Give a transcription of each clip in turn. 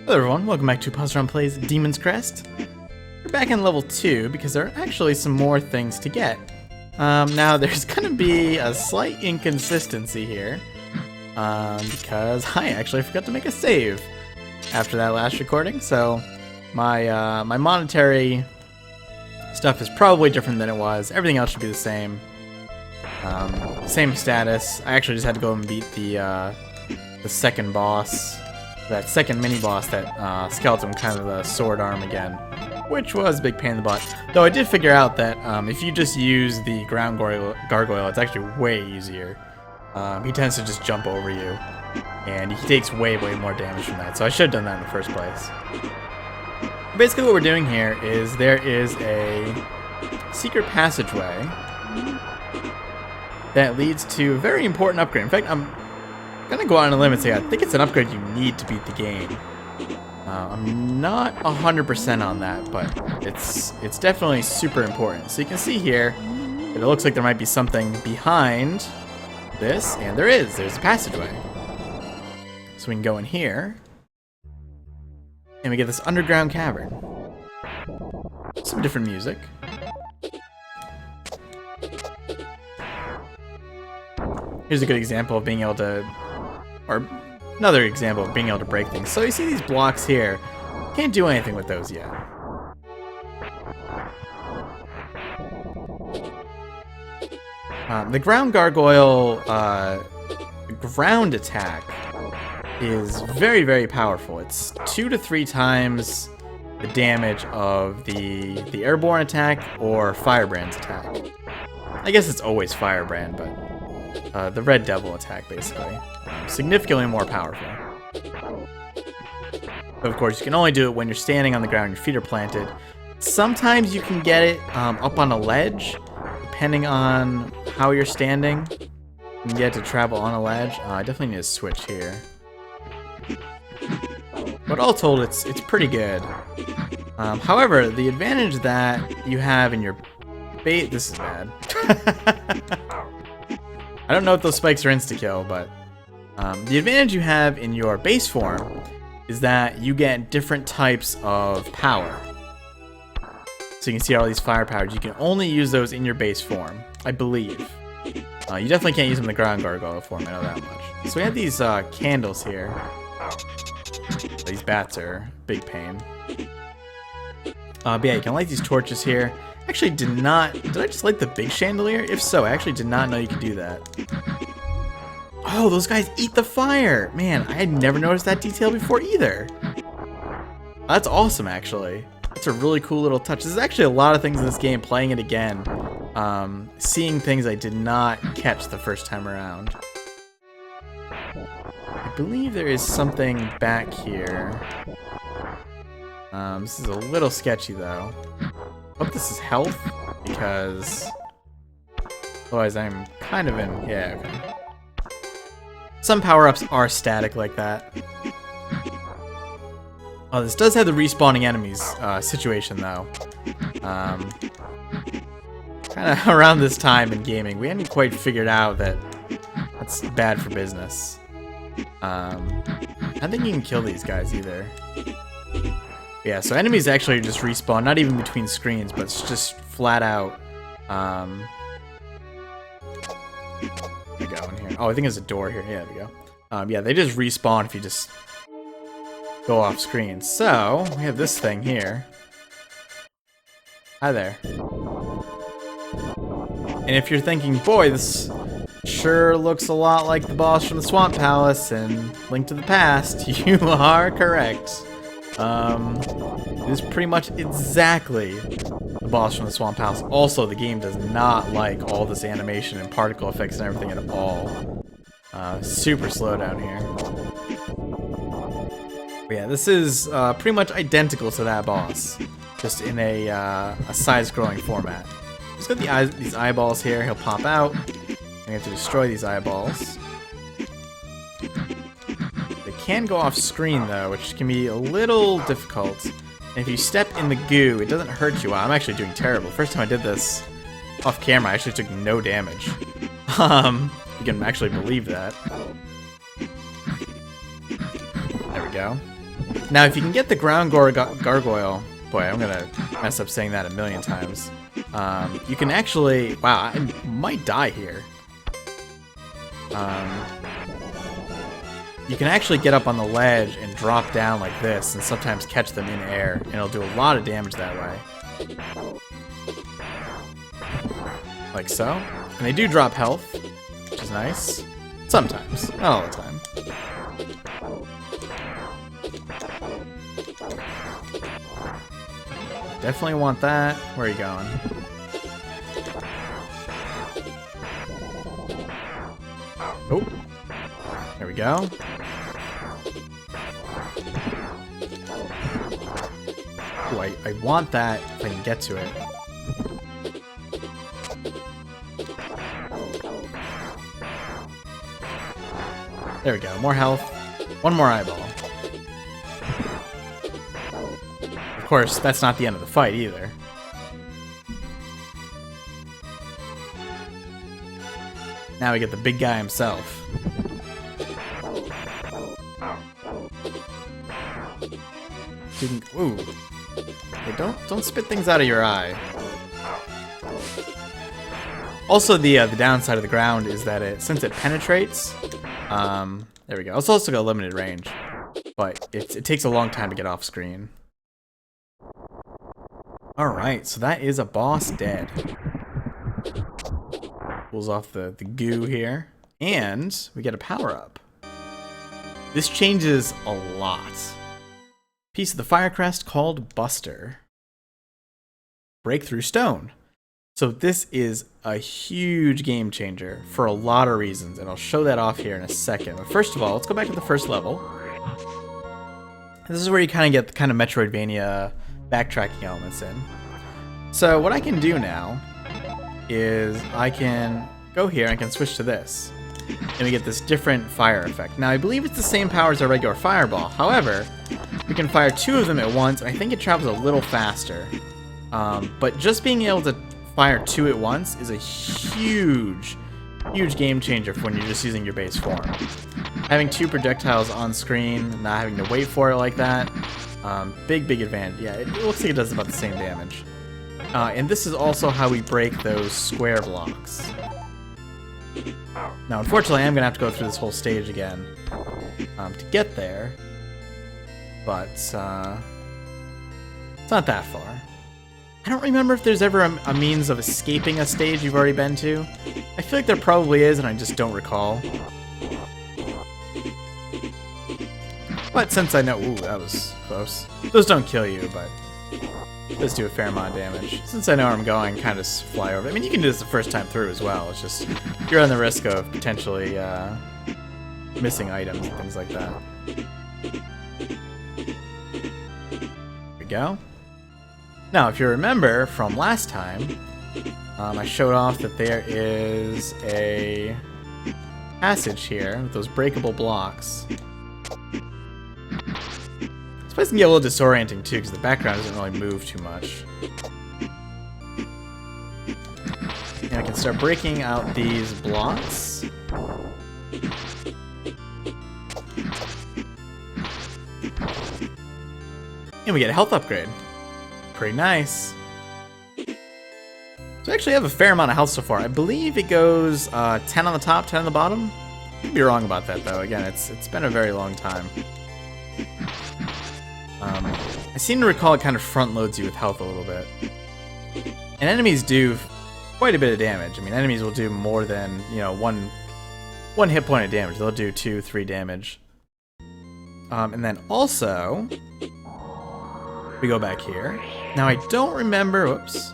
Hello everyone, welcome back to Positron Plays Demon's Crest. We're back in level 2 because there are actually some more things to get. Now there's gonna be a slight inconsistency here, because I actually forgot to make a save after that last recording, so my monetary stuff is probably different than it was. Everything else should be the same. Same status. I actually just had to go and beat the second boss. That second mini-boss that skeleton kind of the sword arm again, which was a big pain in the butt. Though I did figure out that if you just use the ground gargoyle, it's actually way easier. He tends to just jump over you, and he takes way more damage from that, so I should have done that in the first place. Basically what we're doing here is there is a secret passageway that leads to a very important upgrade. In fact, I'm gonna go out on a limb and say I think it's an upgrade you need to beat the game. I'm not 100% on that, but it's definitely super important. So you can see here that it looks like there might be something behind this, and there is. There's a passageway. So we can go in here, and we get this underground cavern. Some different music. Here's a good example of being able to, or another example of being able to break things. So you see these blocks here. Can't do anything with those yet. The ground gargoyle ground attack is very powerful. It's 2 to 3 times the damage of the airborne attack or Firebrand's attack. I guess it's always Firebrand, but the red devil attack basically. Significantly more powerful. But of course, you can only do it when you're standing on the ground, your feet are planted. Sometimes you can get it up on a ledge, depending on how you're standing. You can get it to travel on a ledge. I definitely need to switch here. But all told, it's pretty good. However, the advantage that you have in your bait... This is bad. I don't know if those spikes are insta-kill, but the advantage you have in your base form is that you get different types of power. So you can see all these fire powers. You can only use those in your base form, I believe. You definitely can't use them in the ground gargoyle form, I know that much. So we have these candles here. These bats are a big pain. But yeah, you can light these torches here. Actually did I just light the big chandelier? If so, I actually did not know you could do that. Oh, those guys eat the fire! Man, I had never noticed that detail before either. That's awesome, actually. That's a really cool little touch. There's actually a lot of things in this game, playing it again. Seeing things I did not catch the first time around. I believe there is something back here. This is a little sketchy, though. Hope this is health, because otherwise I'm kind of in... Yeah, okay. Some power-ups are static like that. Oh, this does have the respawning enemies situation, though. Kind of around this time in gaming, we hadn't quite figured out that that's bad for business. I don't think you can kill these guys either. Yeah, so enemies actually just respawn, not even between screens, but it's just flat out. We go in here. Oh, I think there's a door here. Yeah, there we go. Yeah, they just respawn if you just go off screen. So, we have this thing here. Hi there. And if you're thinking, boy, this sure looks a lot like the boss from the Swamp Palace and Link to the Past, you are correct. It is pretty much exactly the boss from the Swamp Palace. Also, the game does not like all this animation and particle effects and everything at all. Super slow down here. But yeah, this is pretty much identical to that boss, just in a side-scrolling format. He's got these eyeballs here. He'll pop out, and you have to destroy these eyeballs. They can go off screen though, which can be a little difficult. And if you step in the goo, it doesn't hurt you. Wow, I'm actually doing terrible. First time I did this off camera, I actually took no damage. You can actually believe that. There we go. Now, if you can get the ground gargoyle, boy, I'm gonna mess up saying that a million times. You can actually, wow, I might die here. You can actually get up on the ledge and drop down like this, and sometimes catch them in air, and it'll do a lot of damage that way. Like so. And they do drop health, which is nice. Sometimes, not all the time. Definitely want that. Where are you going? Oh, there we go. Ooh, I want that if I can get to it. There we go, more health. One more eyeball. Of course, that's not the end of the fight either. Now we get the big guy himself. Ooh. Hey, don't spit things out of your eye. Also, the downside of the ground is that since it penetrates, there we go. It's also got limited range, but it takes a long time to get off screen. All right, so that is a boss dead. Pulls off the goo here, and we get a power up. This changes a lot. Piece of the fire crest called Buster. Breakthrough stone. So this is a huge game changer for a lot of reasons, and I'll show that off here in a second. But first of all, let's go back to the first level. This is where you kind of get the kind of Metroidvania backtracking elements in. So what I can do now is I can go here and I can switch to this. And we get this different fire effect. Now I believe it's the same power as our regular fireball. However, we can fire two of them at once, and I think it travels a little faster. But just being able to fire two at once is a huge game changer for when you're just using your base form. Having two projectiles on screen, not having to wait for it like that, big advantage. Yeah, it looks like it does about the same damage. And this is also how we break those square blocks. Now, unfortunately, I'm going to have to go through this whole stage again to get there, but it's not that far. I don't remember if there's ever a means of escaping a stage you've already been to. I feel like there probably is, and I just don't recall. But since I know... Ooh, that was close. Those don't kill you, but those do a fair amount of damage. Since I know where I'm going, kind of fly over. I mean, you can do this the first time through as well. It's just you're on the risk of potentially missing items and things like that. There we go. Now, if you remember from last time, I showed off that there is a passage here with those breakable blocks. This place can get a little disorienting too, because the background doesn't really move too much. And I can start breaking out these blocks. And we get a health upgrade. Pretty nice. So I actually have a fair amount of health so far. I believe it goes 10 on the top, 10 on the bottom. I could be wrong about that though. Again, it's been a very long time. I seem to recall it kind of front loads you with health a little bit. And enemies do quite a bit of damage. I mean, enemies will do more than, you know, one hit point of damage. They'll do 2, 3 damage. And then also, we go back here. Now I don't remember, whoops,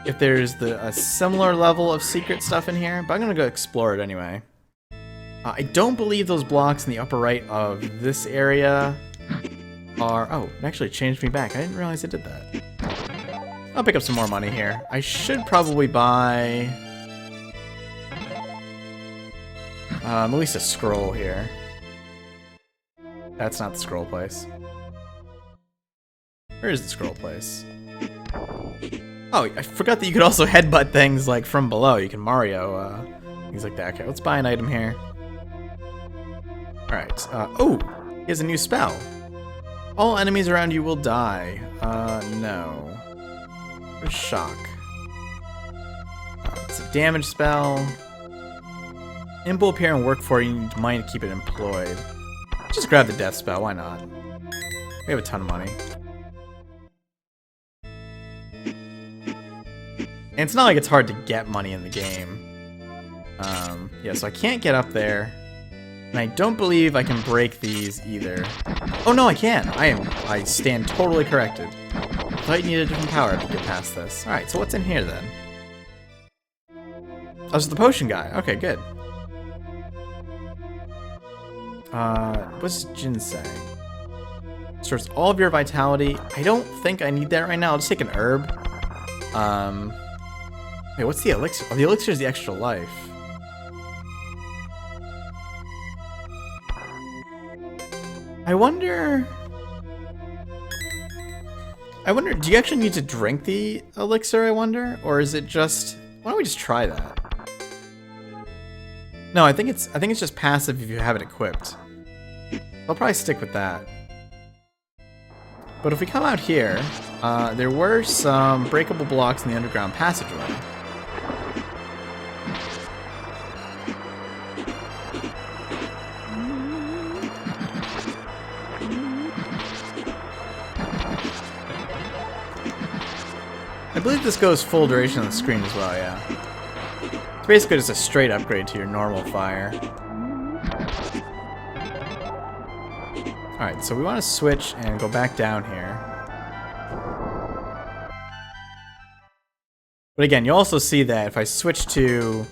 if there's a similar level of secret stuff in here, but I'm gonna go explore it anyway. I don't believe those blocks in the upper right of this area are... Oh, it actually changed me back. I didn't realize it did that. I'll pick up some more money here. I should probably buy... at least a scroll here. That's not the scroll place. Where is the scroll place? Oh, I forgot that you could also headbutt things like from below. You can Mario, things like that. Okay, let's buy an item here. Alright, oh, he has a new spell. All enemies around you will die. No. Where's shock? It's a damage spell. Imp will appear and work for you. You need money to keep it employed. Just grab the death spell, why not? We have a ton of money. And it's not like it's hard to get money in the game. Yeah, so I can't get up there. And I don't believe I can break these either. Oh no, I can! I stand totally corrected. I thought you needed a different power to get past this. Alright, so what's in here then? Oh, it's the potion guy. Okay, good. What's ginseng? Restores all of your vitality. I don't think I need that right now. I'll just take an herb. Wait, what's the elixir? Oh, the elixir is the extra life. I wonder, do you actually need to drink the elixir, I wonder? Or is it just, why don't we just try that? No, I think it's just passive if you have it equipped. I'll probably stick with that. But if we come out here, there were some breakable blocks in the underground passageway. I believe this goes full duration on the screen as well, yeah. It's basically just a straight upgrade to your normal fire. Alright, so we want to switch and go back down here. But again, you also see that if I switch to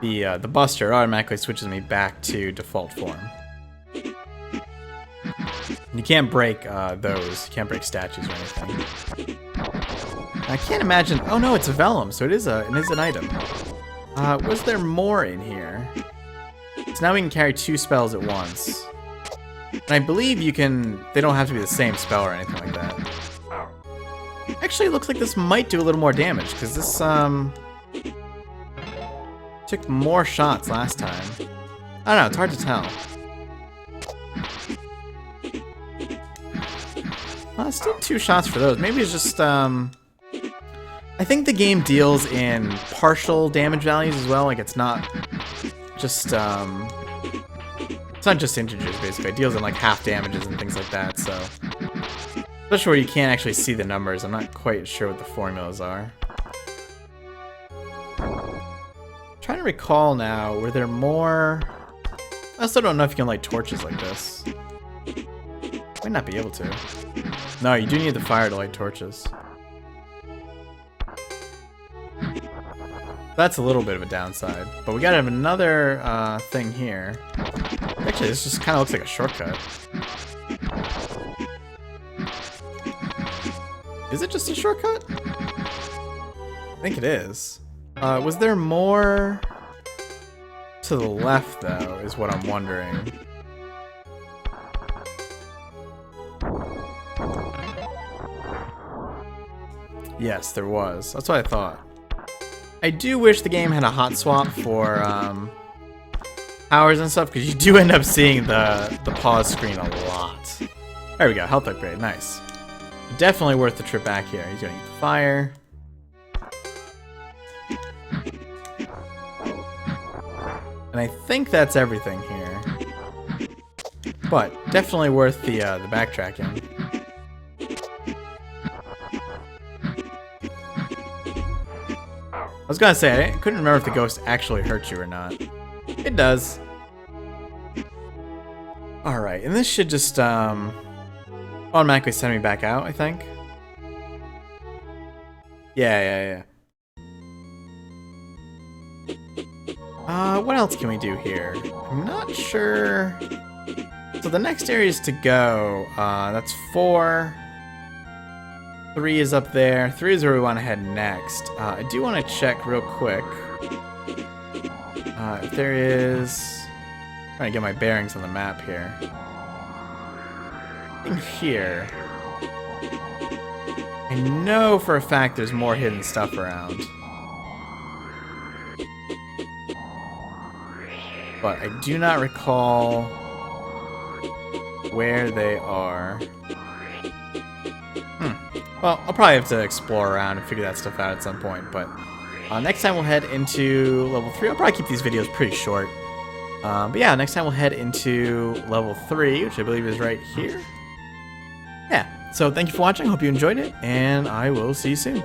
the Buster, it automatically switches me back to default form. And you can't break those. You can't break statues or anything. I can't imagine. Oh no, it's a vellum, so it is an item. Was there more in here? So now we can carry 2 spells at once. And I believe you can. They don't have to be the same spell or anything like that. Actually, it looks like this might do a little more damage because this took more shots last time. I don't know. It's hard to tell. Well, still 2 shots for those. Maybe it's just I think the game deals in partial damage values as well. Like it's not just it's not just integers basically. It deals in like half damages and things like that. So especially where you can't actually see the numbers. I'm not quite sure what the formulas are. I'm trying to recall now. Were there more? I also don't know if you can light torches like this. Might not be able to. No, you do need the fire to light torches. That's a little bit of a downside, but we gotta have another thing here. Actually, this just kind of looks like a shortcut. Is it just a shortcut? I think it is. Was there more to the left, though, is what I'm wondering. Yes, there was. That's what I thought. I do wish the game had a hot swap for powers and stuff, because you do end up seeing the pause screen a lot. There we go, health upgrade, nice. Definitely worth the trip back here. He's gonna eat the fire. And I think that's everything here. But definitely worth the backtracking. I was gonna say, I couldn't remember if the ghost actually hurt you or not. It does. Alright, and this should just automatically send me back out, I think. Yeah. What else can we do here? I'm not sure. So the next area is to go. That's 4. 3 is up there. 3 is where we want to head next. I do want to check real quick. If there is... I'm trying to get my bearings on the map here. In here. I know for a fact there's more hidden stuff around. But I do not recall where they are. Well, I'll probably have to explore around and figure that stuff out at some point, but next time we'll head into level 3. I'll probably keep these videos pretty short. But yeah, next time we'll head into level 3, which I believe is right here. Yeah, so thank you for watching. Hope you enjoyed it, and I will see you soon.